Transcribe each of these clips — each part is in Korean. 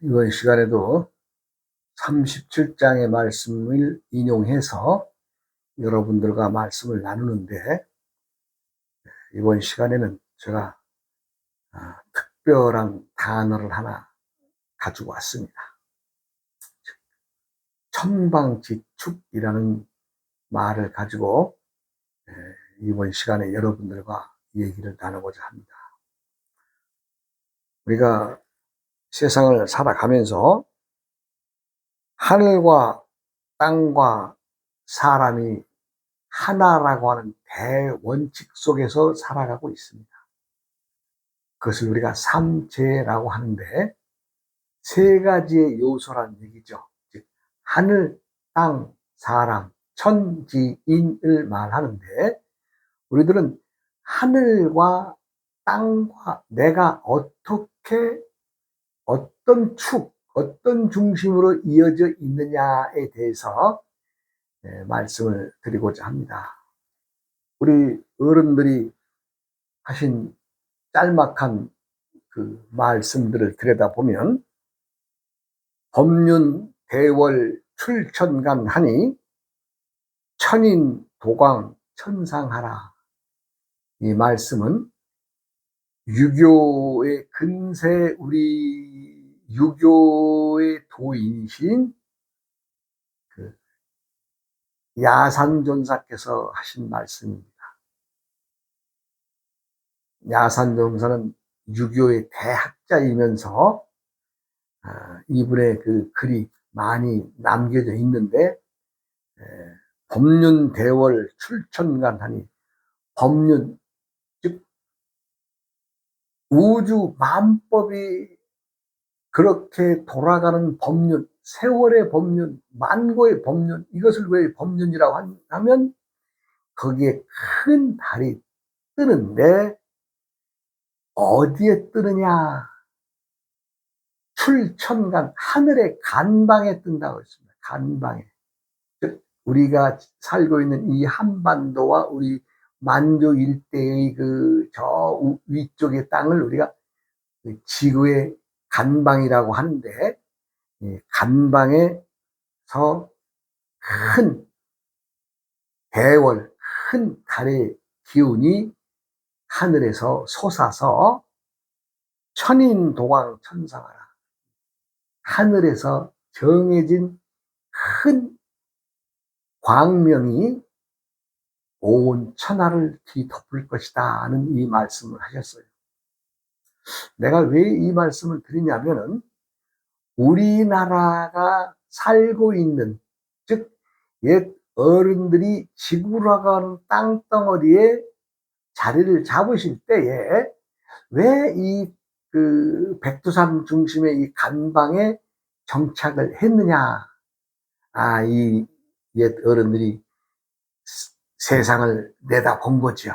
이번 시간에도 37장의 말씀을 인용해서 여러분들과 말씀을 나누는데, 이번 시간에는 제가 특별한 단어를 하나 가지고 왔습니다. 천방지축이라는 말을 가지고 이번 시간에 여러분들과 얘기를 나누고자 합니다. 우리가 세상을 살아가면서 하늘과 땅과 사람이 하나라고 하는 대원칙 속에서 살아가고 있습니다. 그것을 우리가 삼재라고 하는데, 세 가지의 요소라는 얘기죠. 즉 하늘, 땅, 사람, 천지인을 말하는데, 우리들은 하늘과 땅과 내가 어떻게, 어떤 축, 어떤 중심으로 이어져 있느냐에 대해서 말씀을 드리고자 합니다. 우리 어른들이 하신 짤막한 그 말씀들을 들여다보면, 법륜 대월 출천간 하니 천인 도광 천상하라. 이 말씀은 유교의 근세, 우리 유교의 도인이신 그 야산존사께서 하신 말씀입니다. 야산존사는 유교의 대학자이면서 이분의 그 글이 많이 남겨져 있는데, 법륜 대월 출천간 하니, 법륜 즉 우주 만법이 그렇게 돌아가는 법륜, 세월의 법륜, 만고의 법륜, 이것을 왜 법륜이라고 하면, 거기에 큰 달이 뜨는데 어디에 뜨느냐? 출천간, 하늘의 간방에 뜬다고 했습니다. 간방에. 즉 우리가 살고 있는 이 한반도와 우리 만주 일대의 그 저 위쪽의 땅을 우리가 지구의 간방이라고 하는데, 간방에서 큰 대월, 큰 달의 기운이 하늘에서 솟아서 천인도광 천상하라. 하늘에서 정해진 큰 광명이 온 천하를 뒤덮을 것이다 하는 이 말씀을 하셨어요. 내가 왜 이 말씀을 드리냐면은, 우리나라가 살고 있는, 즉 옛 어른들이 지구라고 하는 땅덩어리에 자리를 잡으실 때에 왜 이 그 백두산 중심의 이 간방에 정착을 했느냐? 이 옛 어른들이 세상을 내다본 거죠.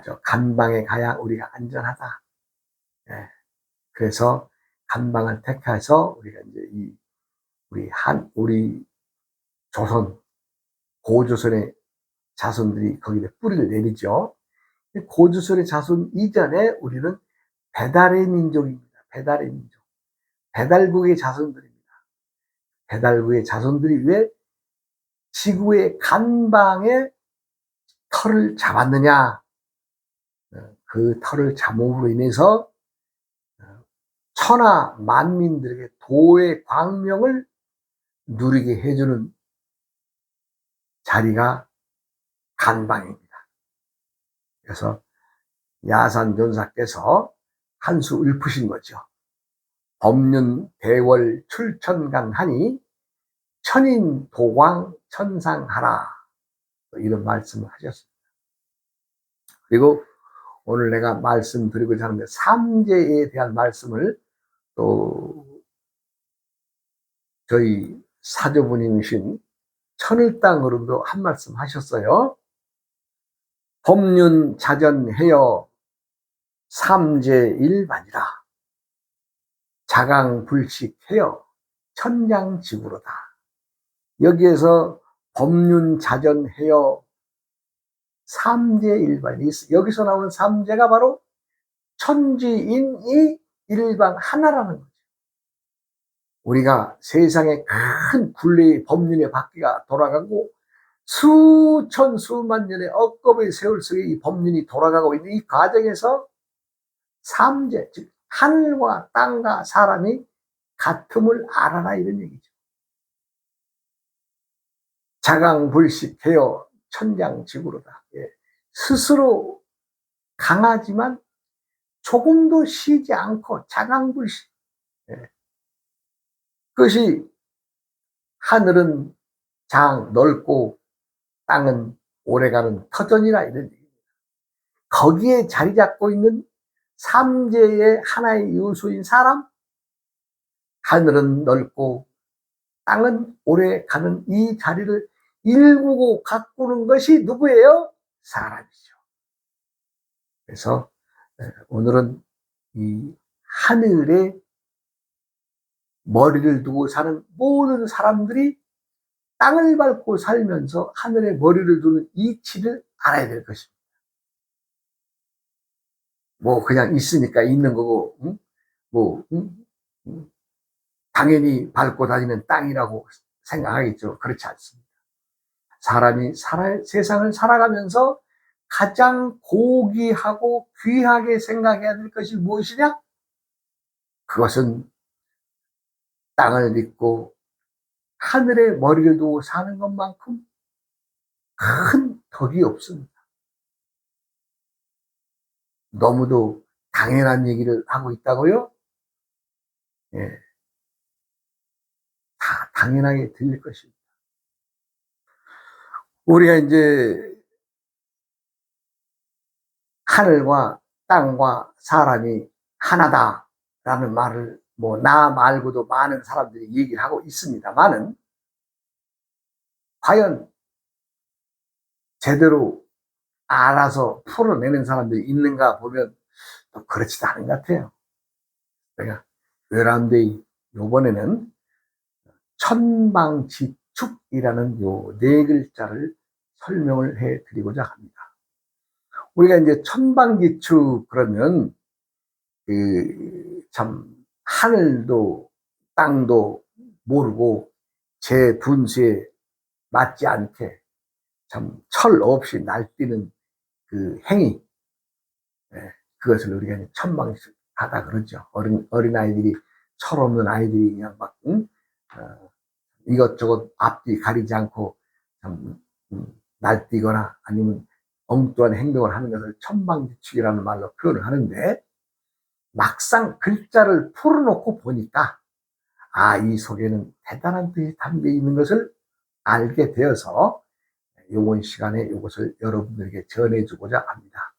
저 간방에 가야 우리가 안전하다. 그래서 간방을 택해서 우리가 이제 우리 조선, 고조선의 자손들이 거기에 뿌리를 내리죠. 고조선의 자손 이전에 우리는 배달의 민족입니다. 배달의 민족. 배달국의 자손들입니다. 배달국의 자손들이 왜 지구의 간방에 터를 잡았느냐? 그 터를 잡음으로 인해서 천하 만민들에게 도의 광명을 누리게 해주는 자리가 간방입니다. 그래서 야산존사께서 한 수 읊으신 거죠. 법륜 대월 출천간 하니 천인 도광 천상하라. 이런 말씀을 하셨습니다. 그리고 오늘 내가 말씀드리고자 하는데, 삼재에 대한 말씀을 또 저희 사조부님이신 천을땅으로도 한 말씀 하셨어요. 법륜 자전해여 삼재일반이라 자강불식해여 천장지구로다. 여기에서 법륜 자전해여 삼재일반이, 여기서 나오는 삼재가 바로 천지인이 일반 하나라는 거죠. 우리가 세상에 큰 굴레의 법륜의 바퀴가 돌아가고 수천 수만 년의 억겁의 세월 속에 이 법륜이 돌아가고 있는 이 과정에서 삼재, 즉 하늘과 땅과 사람이 같음을 알아라, 이런 얘기죠. 자강불식해요 천장지구로다. 예. 스스로 강하지만 조금도 쉬지 않고 자강불식. 예. 그것이 하늘은 장 넓고 땅은 오래가는 터전이라, 이런 얘기입니다. 거기에 자리 잡고 있는 삼재의 하나의 요소인 사람, 하늘은 넓고 땅은 오래가는 이 자리를 일구고 가꾸는 것이 누구예요? 사람이죠. 그래서 오늘은 이 하늘에 머리를 두고 사는 모든 사람들이 땅을 밟고 살면서 하늘에 머리를 두는 이치를 알아야 될 것입니다. 뭐 그냥 있으니까 있는 거고, 당연히 밟고 다니는 땅이라고 생각하겠죠. 그렇지 않습니다. 사람이 세상을 살아가면서 가장 고귀하고 귀하게 생각해야 될 것이 무엇이냐? 그것은 땅을 믿고 하늘에 머리를 두고 사는 것만큼 큰 덕이 없습니다. 너무도 당연한 얘기를 하고 있다고요? 예, 다 당연하게 들릴 것입니다. 우리가 이제 하늘과 땅과 사람이 하나다라는 말을 뭐 나 말고도 많은 사람들이 얘기를 하고 있습니다만은, 과연 제대로 알아서 풀어내는 사람들이 있는가 보면 또 그렇지도 않은 것 같아요. 내가 외람되이 요번에는 천방지축이라는 요 네 글자를 설명을 해 드리고자 합니다. 우리가 이제 천방지축 그러면 참 하늘도 땅도 모르고 제 분수에 맞지 않게 참 철 없이 날뛰는 그 행위, 그것을 우리가 천방지축하다 그러죠. 어린아이들이, 철없는 아이들이 그냥 막 이것저것 앞뒤 가리지 않고 참 날뛰거나 아니면 엉뚱한 행동을 하는 것을 천방지축이라는 말로 표현을 하는데, 막상 글자를 풀어놓고 보니까 이 속에는 대단한 뜻이 담겨 있는 것을 알게 되어서 이번 시간에 이것을 여러분들에게 전해주고자 합니다.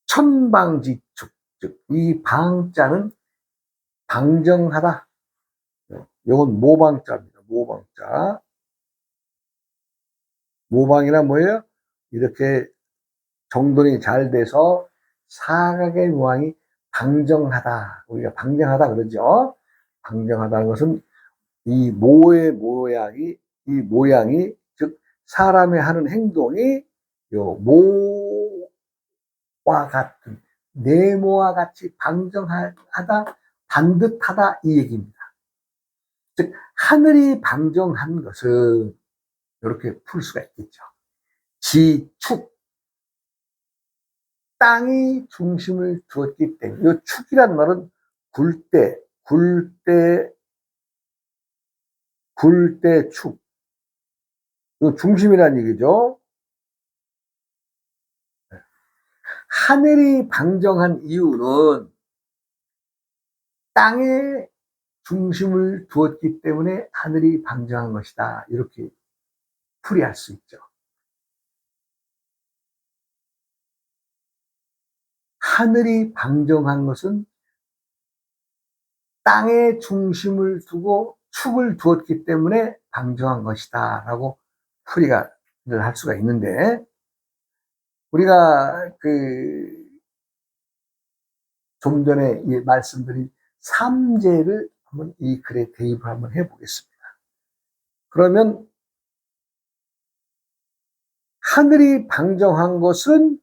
천방지축, 즉 이 방자는 방정하다. 이건 모방자입니다. 모방자. 모방이란 뭐예요? 이렇게 정돈이 잘 돼서 사각의 모양이 방정하다. 우리가 방정하다 그러죠. 방정하다는 것은 이 모의 모양이, 이 모양이, 즉 사람이 하는 행동이 요 모와 같은, 네모와 같이 방정하다, 반듯하다, 이 얘기입니다. 즉 하늘이 방정한 것은 이렇게 풀 수가 있겠죠. 지축, 땅이 중심을 두었기 때문에, 이 축이라는 말은 굴대축, 이 중심이라는 얘기죠. 하늘이 방정한 이유는 땅에 중심을 두었기 때문에 하늘이 방정한 것이다, 이렇게 풀이할 수 있죠. 하늘이 방정한 것은 땅에 중심을 두고 축을 두었기 때문에 방정한 것이다 라고 풀이가 할 수가 있는데, 우리가 좀 전에 말씀드린 삼재를 한번 이 글에 대입을 한번 해보겠습니다. 그러면 하늘이 방정한 것은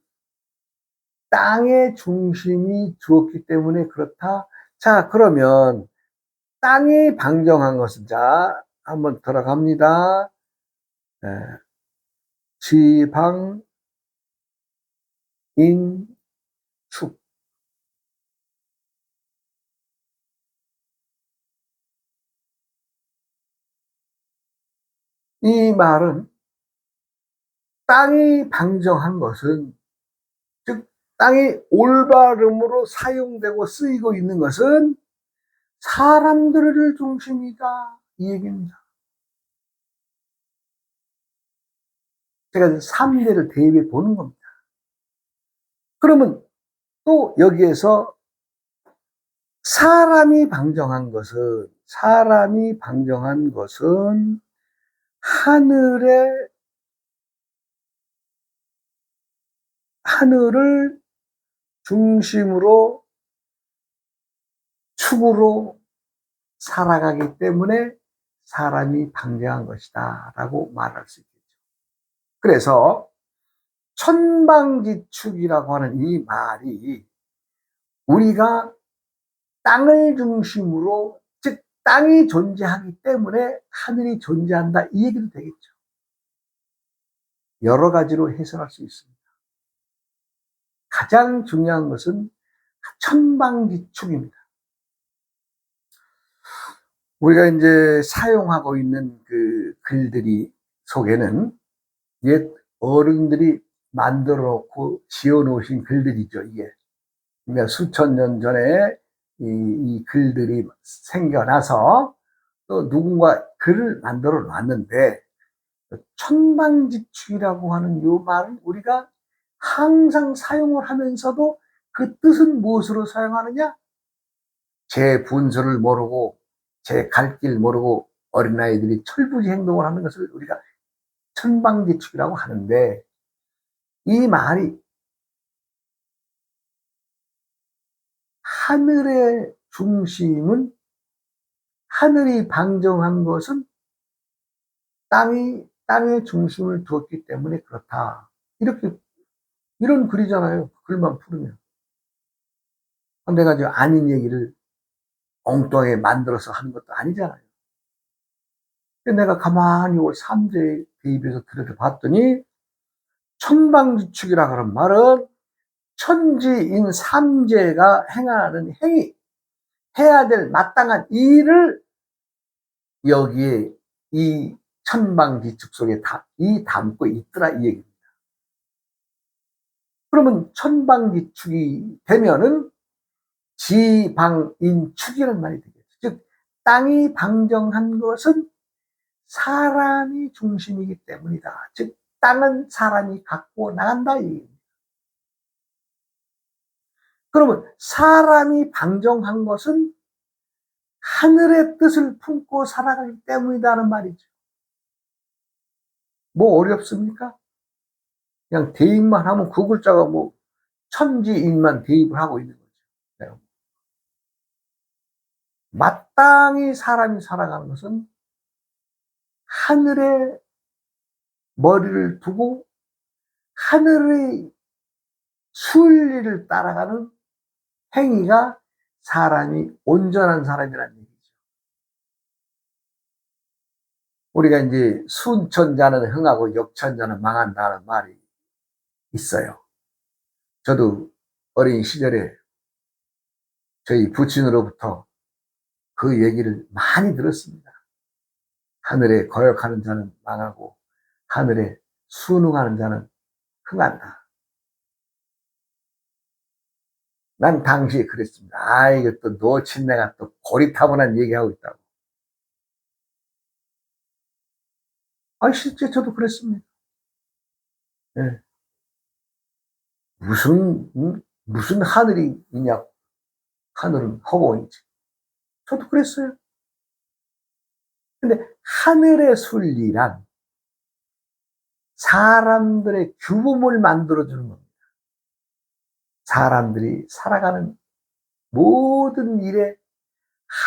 땅의 중심이 두었기 때문에 그렇다. 자, 그러면 땅이 방정한 것은, 자, 한번 들어갑니다. 지방, 인, 축. 이 말은 땅이 방정한 것은, 즉 땅이 올바름으로 사용되고 쓰이고 있는 것은 사람들을 중심이다, 이 얘기입니다. 제가 3대를 대입해 보는 겁니다. 그러면 또 여기에서 사람이 방정한 것은 하늘을 중심으로 축으로 살아가기 때문에 사람이 방정한 것이다 라고 말할 수 있겠죠. 그래서 천방지축이라고 하는 이 말이 우리가 땅을 중심으로, 즉 땅이 존재하기 때문에 하늘이 존재한다, 이 얘기도 되겠죠. 여러 가지로 해석할 수 있습니다. 가장 중요한 것은 천방지축입니다. 우리가 이제 사용하고 있는 그 글들이 속에는 옛 어른들이 만들어 놓고 지어 놓으신 글들이죠, 이게. 그러니까 수천 년 전에 이 글들이 생겨나서 또 누군가 글을 만들어 놨는데, 천방지축이라고 하는 이 말은 우리가 항상 사용을 하면서도 그 뜻은 무엇으로 사용하느냐? 제 분수를 모르고 제 갈 길 모르고 어린아이들이 철부지 행동을 하는 것을 우리가 천방지축이라고 하는데, 이 말이 하늘의 중심은, 하늘이 방정한 것은 땅의 중심을 두었기 때문에 그렇다, 이런 글이잖아요. 글만 풀으면. 내가 지금 아닌 얘기를 엉뚱하게 만들어서 하는 것도 아니잖아요. 내가 가만히 올 3제 대입해서 들여다봤더니 천방지축이라 그런 말은 천지인 3제가 행하는 행위, 해야 될 마땅한 일을 여기에 이 천방지축 속에 담고 있더라, 이 얘기입니다. 그러면 천방지축이 되면은 지방인축이라는 말이 되겠죠. 즉 땅이 방정한 것은 사람이 중심이기 때문이다. 즉 땅은 사람이 갖고 나간다, 이 얘기입니다. 그러면 사람이 방정한 것은 하늘의 뜻을 품고 살아가기 때문이다는 말이죠. 뭐 어렵습니까? 그냥 대입만 하면 그 글자가 뭐 천지인만 대입을 하고 있는 거죠. 마땅히 사람이 살아가는 것은 하늘에 머리를 두고 하늘의 순리를 따라가는 행위가 사람이 온전한 사람이라는 얘기죠. 우리가 이제 순천자는 흥하고 역천자는 망한다는 말이 있어요. 저도 어린 시절에 저희 부친으로부터 그 얘기를 많이 들었습니다. 하늘에 거역하는 자는 망하고 하늘에 순응하는 자는 흥한다. 난 당시에 그랬습니다. 아, 이거 또 노친내가 또 고리타분한 얘기하고 있다고. 아, 실제 저도 그랬습니다. 네. 무슨 하늘이 있냐고. 하늘은 허공이지. 저도 그랬어요. 근데 하늘의 순리란 사람들의 규범을 만들어주는 겁니다. 사람들이 살아가는 모든 일에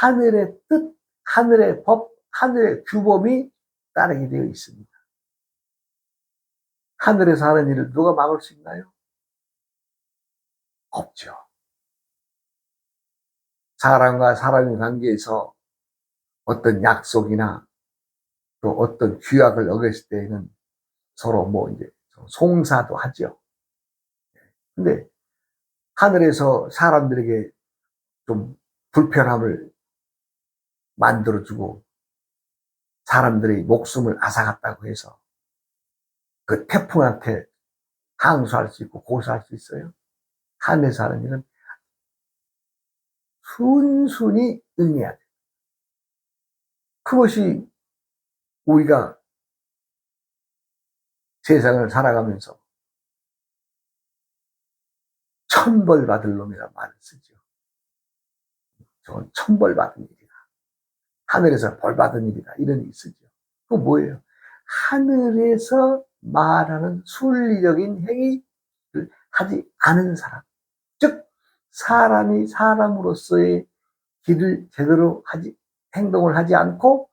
하늘의 뜻, 하늘의 법, 하늘의 규범이 따르게 되어 있습니다. 하늘에서 하는 일을 누가 막을 수 있나요? 없죠. 사람과 사람의 관계에서 어떤 약속이나 또 어떤 규약을 어겼을 때에는 서로 뭐 이제 송사도 하죠. 근데 하늘에서 사람들에게 좀 불편함을 만들어주고 사람들의 목숨을 앗아갔다고 해서 그 태풍한테 항소할 수 있고 고소할 수 있어요? 하늘에서 하는 일은 순순히 응해야 돼요. 그것이 우리가 세상을 살아가면서 천벌받을 놈이라 말을 쓰죠. 저건 천벌받은 일이다. 하늘에서 벌받은 일이다. 이런 일이 쓰죠. 그거 뭐예요? 하늘에서 말하는 순리적인 행위를 하지 않은 사람. 즉, 사람이 사람으로서의 길을 제대로 행동을 하지 않고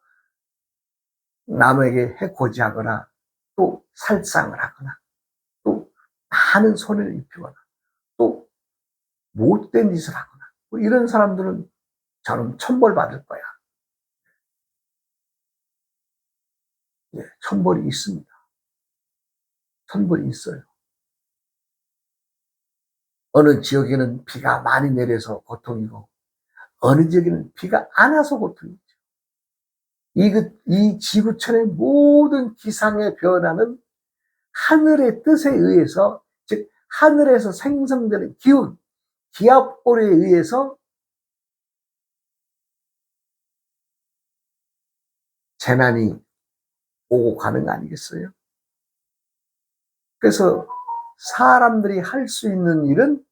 남에게 해코지 하거나 또 살상을 하거나 또 많은 손해를 입히거나 또 못된 짓을 하거나 뭐 이런 사람들은 저는 천벌받을 거야. 예, 천벌이 있습니다. 천벌이 있어요. 어느 지역에는 비가 많이 내려서 고통이고 어느 지역에는 비가 안 와서 고통이죠. 이 지구촌의 모든 기상의 변화는 하늘의 뜻에 의해서, 즉 하늘에서 생성되는 기운, 기압골에 의해서 재난이 오고 가는 거 아니겠어요? 그래서 사람들이 할 수 있는 일은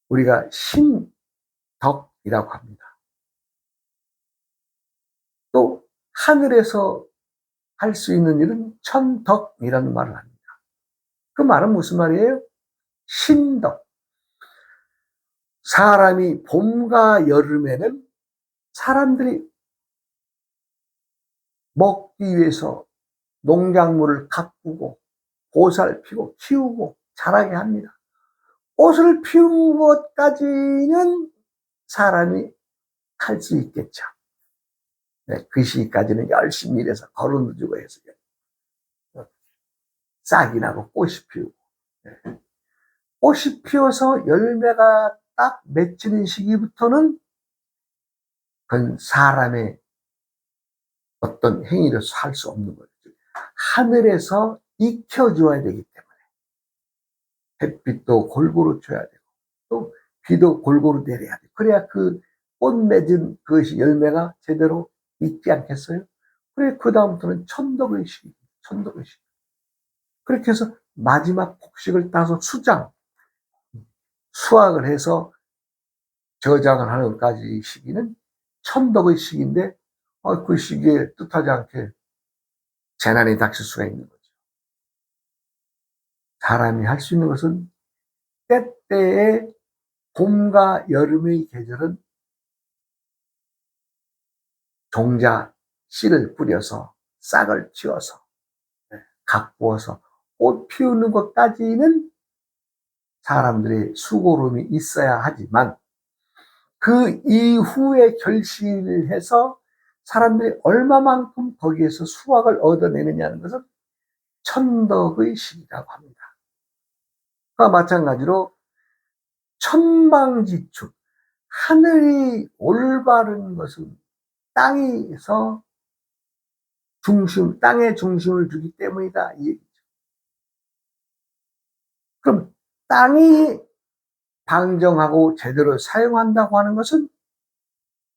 우리가 신덕이라고 합니다. 또 하늘에서 할 수 있는 일은 천덕이라는 말을 합니다. 그 말은 무슨 말이에요? 신덕. 사람이 봄과 여름에는 사람들이 먹기 위해서 농작물을 가꾸고 보살피고 키우고 자라게 합니다. 꽃을 피운 것까지는 사람이 할 수 있겠죠. 네, 그 시기까지는 열심히 일해서 거름주고 해서 싹이 나고 꽃이 피우고, 네. 꽃이 피어서 열매가 딱 맺히는 시기부터는 그건 사람의 어떤 행위로서 할 수 없는 거죠. 하늘에서 익혀줘야 되기 때문에 햇빛도 골고루 줘야 되고 또 비도 골고루 내려야 돼. 그래야 그 꽃 맺은 그것이 열매가 제대로 익지 않겠어요? 그래 그 다음부터는 천덕의 시기, 천덕의 시기. 그렇게 해서 마지막 곡식을 따서 수확을 해서 저장을 하는 것까지 시기는 천덕의 시기인데 그 시기에 뜻하지 않게 재난이 닥칠 수가 있는 거죠. 사람이 할 수 있는 것은 때때의 봄과 여름의 계절은 종자 씨를 뿌려서 싹을 틔워서 가꾸어서 꽃 피우는 것까지는 사람들의 수고로움이 있어야 하지만 그 이후에 결실을 해서 사람들이 얼마만큼 거기에서 수확을 얻어내느냐는 것은 천덕의 시기라고 합니다. 그와 마찬가지로 천방지축, 하늘이 올바른 것은 땅에서 땅에 중심을 두기 때문이다. 이 얘기죠. 그럼 땅이 방정하고 제대로 사용한다고 하는 것은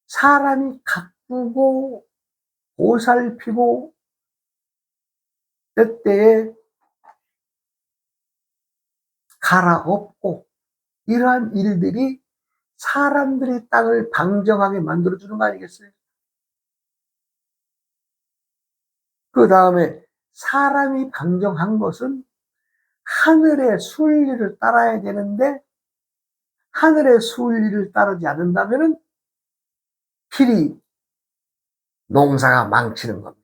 사람이 가꾸고 보살피고 때때에 갈아엎고 이러한 일들이 사람들이 땅을 방정하게 만들어주는 거 아니겠어요? 그 다음에 사람이 방정한 것은 하늘의 순리를 따라야 되는데 하늘의 순리를 따르지 않는다면 필히 농사가 망치는 겁니다.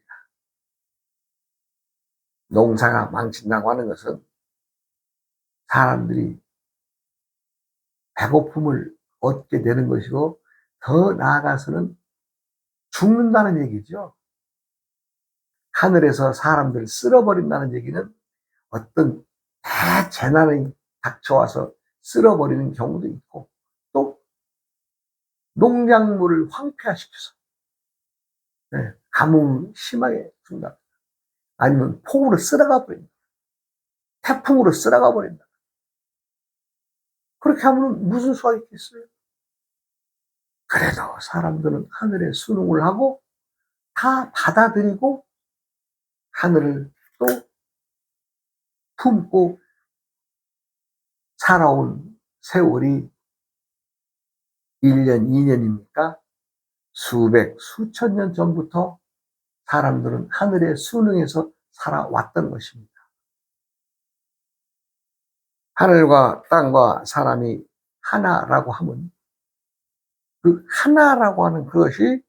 농사가 망친다고 하는 것은 사람들이 배고픔을 얻게 되는 것이고 더 나아가서는 죽는다는 얘기죠. 하늘에서 사람들을 쓸어버린다는 얘기는 어떤 대재난이 닥쳐와서 쓸어버리는 경우도 있고, 또 농작물을 황폐화시켜서 가뭄 심하게 준다. 아니면 폭우로 쓸어가 버린다. 태풍으로 쓸어가 버린다. 그렇게 하면 무슨 수가 있겠어요? 그래도 사람들은 하늘에 순응을 하고 다 받아들이고 하늘을 또 품고 살아온 세월이 1년, 2년입니까? 수백, 수천 년 전부터 사람들은 하늘에 순응해서 살아왔던 것입니다. 하늘과 땅과 사람이 하나라고 하면 그 하나라고 하는 그것이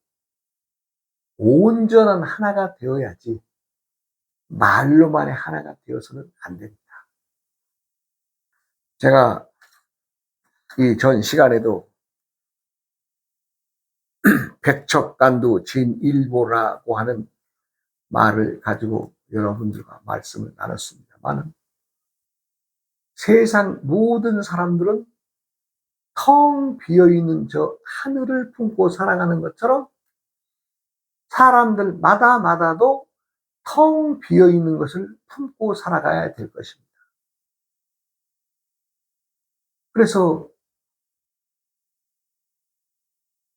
온전한 하나가 되어야지 말로만의 하나가 되어서는 안 됩니다. 제가 이 전 시간에도 백척간두 진일보라고 하는 말을 가지고 여러분들과 말씀을 나눴습니다만, 세상 모든 사람들은 텅 비어있는 저 하늘을 품고 살아가는 것처럼 사람들마다도 텅 비어있는 것을 품고 살아가야 될 것입니다. 그래서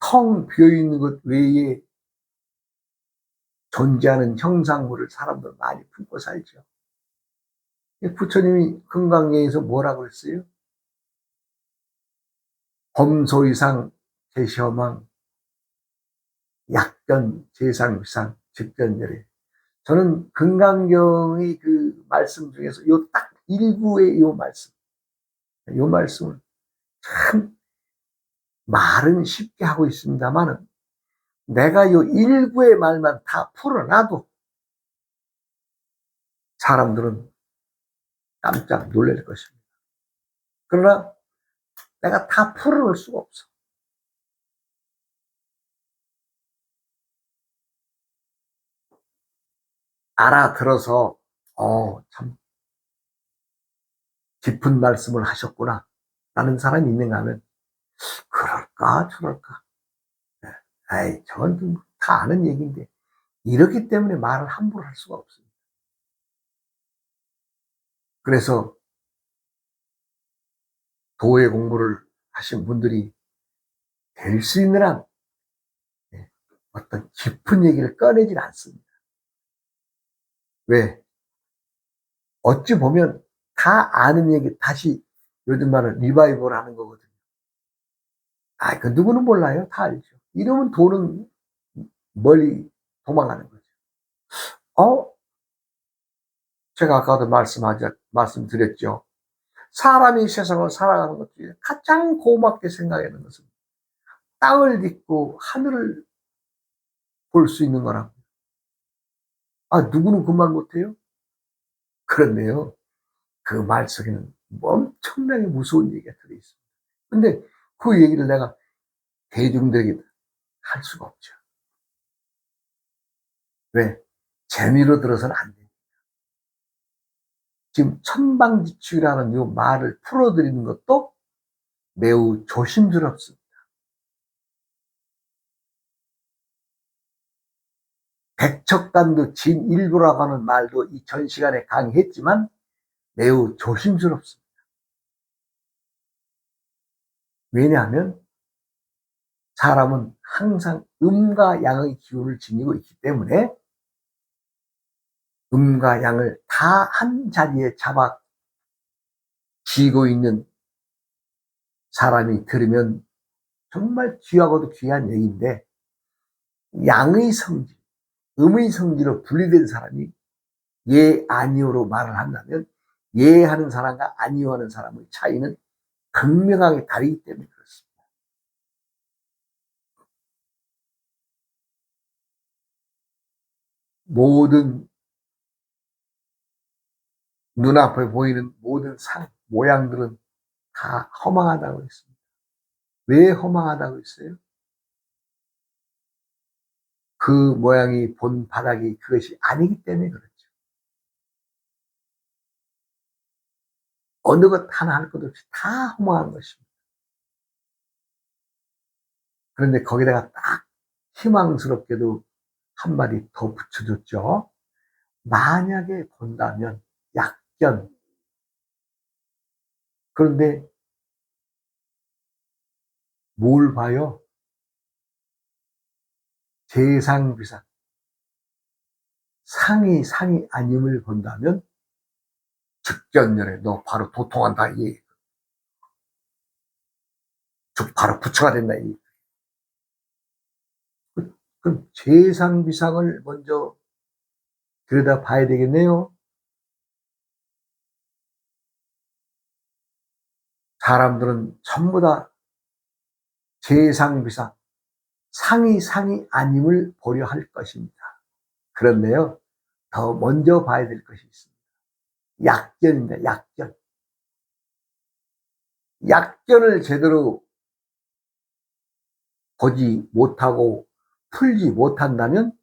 텅 비어있는 것 외에 존재하는 형상물을 사람들 많이 품고 살죠. 부처님이 금강경에서 뭐라고 했어요? 범소이상 제시허망 약전 제상위상 직전열에. 저는 금강경의 그 말씀 중에서 요 딱 일부의 요 말씀을 참 말은 쉽게 하고 있습니다만은 내가 요 일부의 말만 다 풀어놔도 사람들은 깜짝 놀랄 것입니다. 그러나 내가 다 풀어놓을 수가 없어. 알아들어서 참 깊은 말씀을 하셨구나 라는 사람이 있는가 하면 그럴까 저럴까, 아이 저건 다 아는 얘기인데, 이렇기 때문에 말을 함부로 할 수가 없습니다. 그래서 도의 공부를 하신 분들이 될 수 있는 한 어떤 깊은 얘기를 꺼내질 않습니다. 왜? 어찌 보면 다 아는 얘기 다시 요즘 말은 리바이벌 하는 거거든요. 그 누구는 몰라요? 다 알죠. 이러면 돈은 멀리 도망가는 거죠. 제가 아까도 말씀드렸죠. 사람이 세상을 살아가는 것 중에 가장 고맙게 생각하는 것은 땅을 딛고 하늘을 볼 수 있는 거라고. 누구는 그 말 못해요? 그런데요, 그 말 속에는 엄청나게 무서운 얘기가 들어있습니다. 근데 그 얘기를 내가 대중들에게 할 수가 없죠. 왜? 재미로 들어서는 안 돼요. 지금 천방지축이라는 이 말을 풀어드리는 것도 매우 조심스럽습니다. 백척간두 진일보라고 하는 말도 이 전 시간에 강의했지만 매우 조심스럽습니다. 왜냐하면 사람은 항상 음과 양의 기운을 지니고 있기 때문에 음과 양을 다 한 자리에 잡아 쥐고 있는 사람이 들으면 정말 귀하고도 귀한 얘기인데, 양의 성질, 음의 성질로 분리된 사람이 예, 아니오로 말을 한다면 예 하는 사람과 아니오 하는 사람의 차이는 극명하게 다르기 때문에 그렇습니다. 모든 눈앞에 보이는 모든 모양들은 다 허망하다고 했습니다. 왜 허망하다고 했어요? 그 모양이 본 바닥이 그것이 아니기 때문에 그렇죠. 어느 것 하나 할 것 없이 다 허망한 것입니다. 그런데 거기다가 딱 희망스럽게도 한마디 더 붙여줬죠. 만약에 본다면 약견. 그런데 뭘 봐요? 재상비상. 상이 아님을 본다면 즉견열에 너 바로 도통한다. 바로 부처가 된다. 그럼 재상비상을 먼저 들여다 봐야 되겠네요. 사람들은 전부 다 재상비상, 상이 아님을 보려 할 것입니다. 그런데요, 더 먼저 봐야 될 것이 있습니다. 약견입니다. 약견. 약견을 제대로 보지 못하고 풀지 못한다면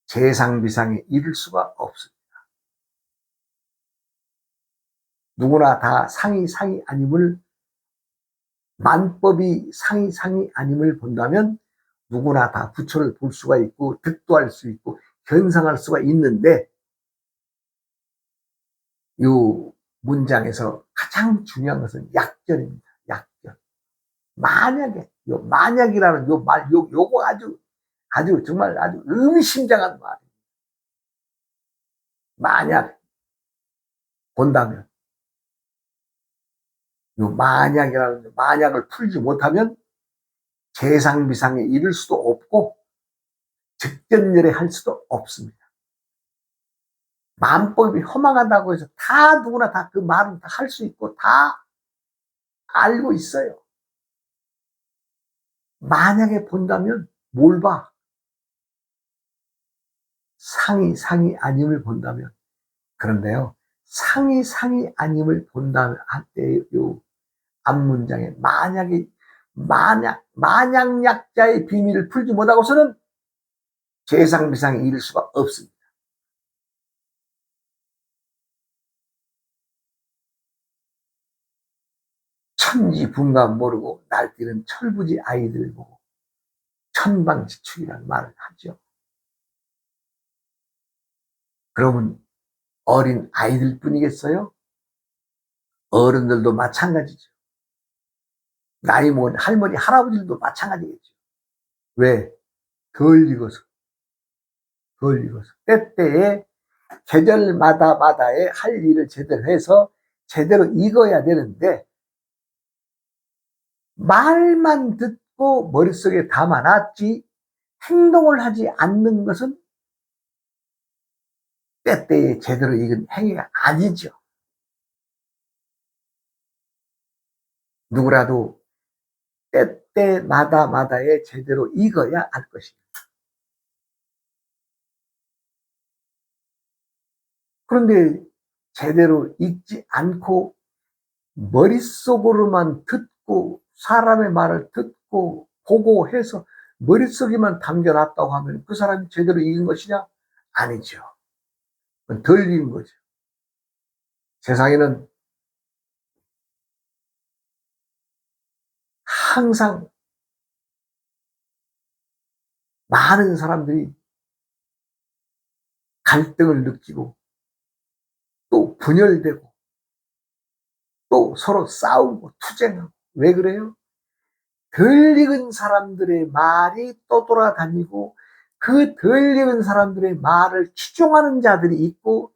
재상비상에 이를 수가 없습니다. 누구나 다 상이 아님을, 만법이 상이 아님을 본다면 누구나 다 부처를 볼 수가 있고 득도할 수 있고 견상할 수가 있는데, 이 문장에서 가장 중요한 것은 약견입니다. 약견. 만약에, 요 만약이라는 요 말, 요거 아주 정말 아주 의미심장한 말이에요. 만약 본다면, 요 만약이라는 만약을 풀지 못하면 재상비상에 이를 수도 없고 즉견열에 할 수도 없습니다. 만법이 허망하다고 해서 다 누구나 다 그 말은 다 할 수 있고 다 알고 있어요. 만약에 본다면 뭘 봐? 상이 아님을 본다면. 그런데요, 상이 아님을 본다면 한때 요 앞문장에 만약 약자의 비밀을 풀지 못하고서는 재상비상에 이를 수가 없습니다. 천지분간 모르고 날뛰는 철부지 아이들 보고 천방지축이라는 말을 하죠. 그러면 어린 아이들 뿐이겠어요? 어른들도 마찬가지죠. 나이 먹은 할머니, 할아버지들도 마찬가지겠죠. 왜? 덜 익어서. 때때에 계절마다의 할 일을 제대로 해서 제대로 익어야 되는데, 말만 듣고 머릿속에 담아놨지 행동을 하지 않는 것은 때때에 제대로 익은 행위가 아니죠. 누구라도 때때마다에 제대로 익어야 할 것입니다. 그런데 제대로 익지 않고 머릿속으로만 듣고 사람의 말을 듣고 보고 해서 머릿속에만 담겨놨다고 하면 그 사람이 제대로 익은 것이냐? 아니죠. 덜 익은 거죠. 세상에는 항상 많은 사람들이 갈등을 느끼고 또 분열되고 또 서로 싸우고 투쟁하고. 왜 그래요? 덜 익은 사람들의 말이 떠돌아다니고 그 덜 익은 사람들의 말을 추종하는 자들이 있고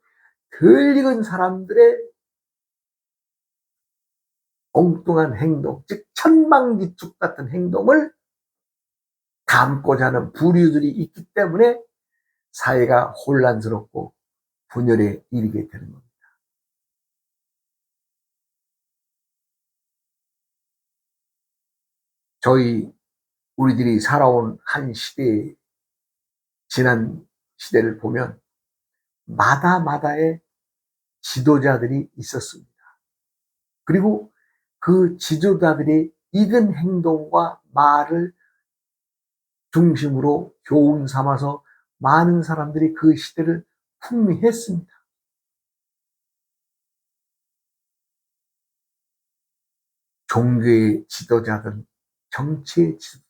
덜 익은 사람들의 엉뚱한 행동, 즉 천방지축 같은 행동을 담고자 하는 부류들이 있기 때문에 사회가 혼란스럽고 분열에 이르게 되는 겁니다. 우리들이 살아온 한 시대에, 지난 시대를 보면 마다에 지도자들이 있었습니다. 그리고 그 지도자들이 익은 행동과 말을 중심으로 교훈 삼아서 많은 사람들이 그 시대를 풍미했습니다. 종교의 지도자든 정치의 지도자,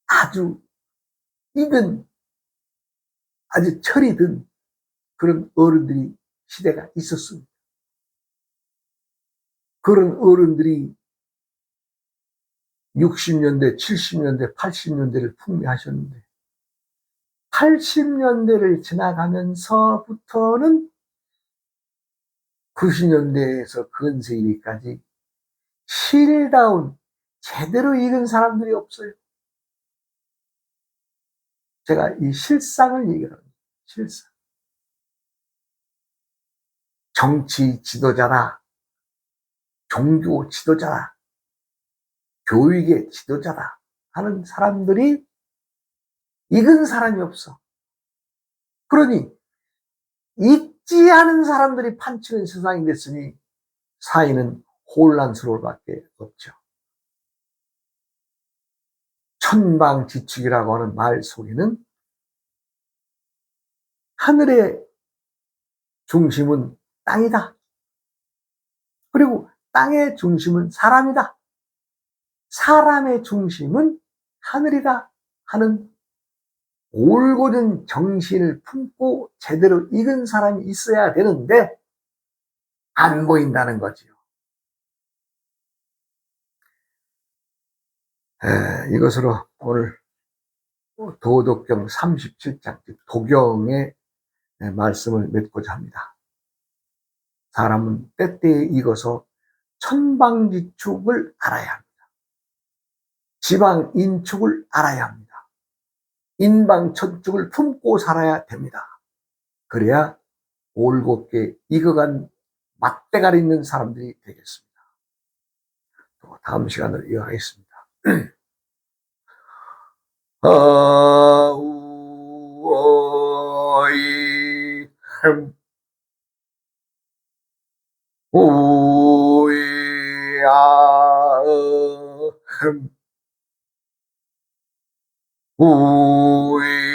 아주 익은, 아주 철이 든 그런 어른들이 시대가 있었습니다. 그런 어른들이 60년대, 70년대, 80년대를 풍미하셨는데 80년대를 지나가면서부터는 90년대에서 근세 1위까지 실다운 제대로 익은 사람들이 없어요. 제가 이 실상을 얘기합니다. 실상. 정치 지도자다, 종교 지도자다, 교육의 지도자다 하는 사람들이 익은 사람이 없어. 그러니 잊지 않은 사람들이 판치는 세상이 됐으니 사회는 혼란스러울 밖에 없죠. 천방지축이라고 하는 말 속에는 하늘의 중심은 땅이다. 그리고 땅의 중심은 사람이다. 사람의 중심은 하늘이다 하는 올곧은 정신을 품고 제대로 익은 사람이 있어야 되는데 안 보인다는 거지요. 이것으로 오늘 도덕경 37장 도경의 말씀을 맺고자 합니다. 사람은 때때에 익어서 천방지축을 알아야 합니다. 지방인축을 알아야 합니다. 인방천축을 품고 살아야 됩니다. 그래야 올곧게 익어간 맛대가리 있는 사람들이 되겠습니다. 또 다음 시간으로 이어가겠습니다. 아우어이 우이아음 우이아음